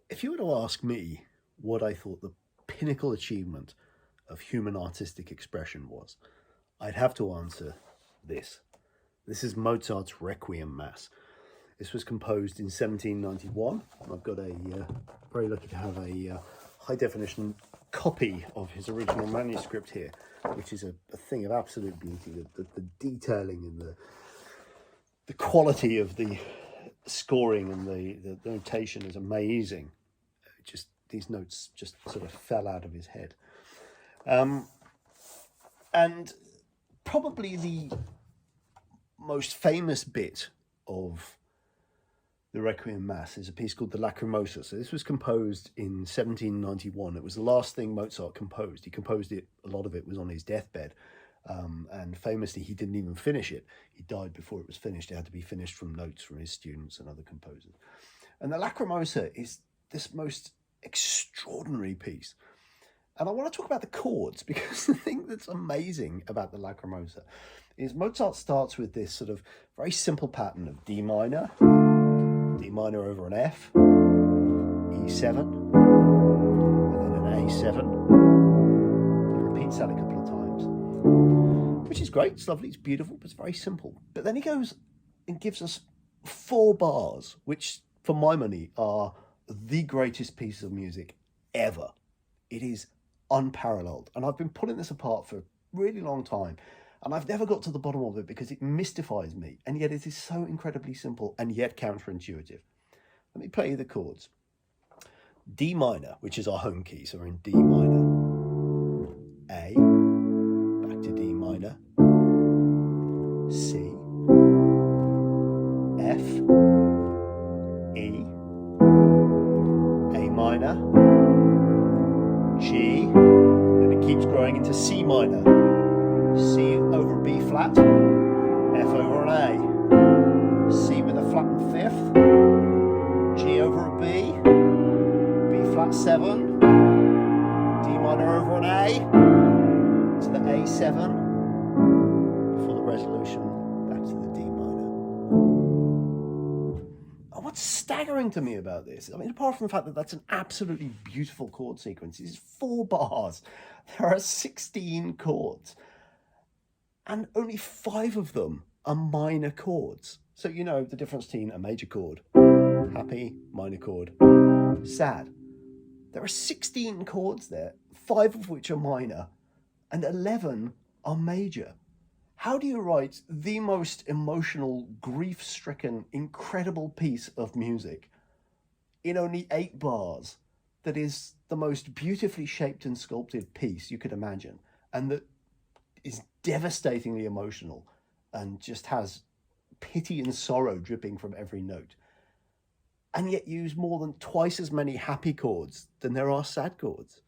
If you were to ask me what I thought the pinnacle achievement of human artistic expression was, I'd have to answer this. This is Mozart's Requiem Mass. This was composed in 1791. I've got very lucky to have a high-definition copy of his original manuscript here, which is a thing of absolute beauty. The detailing and the quality of the scoring and the notation is amazing. Just these notes just sort of fell out of his head. And probably the most famous bit of the Requiem Mass is a piece called the Lacrimosa. So this was composed in 1791. It was the last thing Mozart composed. He composed it, a lot of it was on his deathbed. And famously, he didn't even finish it. He died before it was finished. It had to be finished from notes from his students and other composers. And the Lacrimosa is this most extraordinary piece. And I want to talk about the chords, because the thing that's amazing about the Lacrimosa is Mozart starts with this sort of very simple pattern of D minor over an F, E7, and then an A7. He repeats that a couple of times, which is great, it's lovely, it's beautiful, but it's very simple. But then he goes and gives us 4 bars, which for my money are the greatest piece of music ever. It is unparalleled, and I've been pulling this apart for a really long time, and I've never got to the bottom of it because it mystifies me, and yet it is so incredibly simple and yet counterintuitive. Let me play you the chords. D minor, which is our home key, so we're in D minor. A, back to D minor. C, F, E, A minor, G, then it keeps growing into C minor, C over B flat, F over an A, C with a flattened 5th, G over a B, B flat 7, D minor over an A, to the A7, before the resolution back to the D minor. And what's staggering to me about this, I mean, apart from the fact that that's an absolutely beautiful chord sequence, it's 4 bars. There are 16 chords, and only 5 of them are minor chords. So you know the difference between a major chord, happy, minor chord, sad. There are 16 chords there, 5 of which are minor, and 11 are major. How do you write the most emotional, grief-stricken, incredible piece of music in only 8 bars that is the most beautifully shaped and sculpted piece you could imagine, and that is devastatingly emotional and just has pity and sorrow dripping from every note, and yet use more than twice as many happy chords than there are sad chords?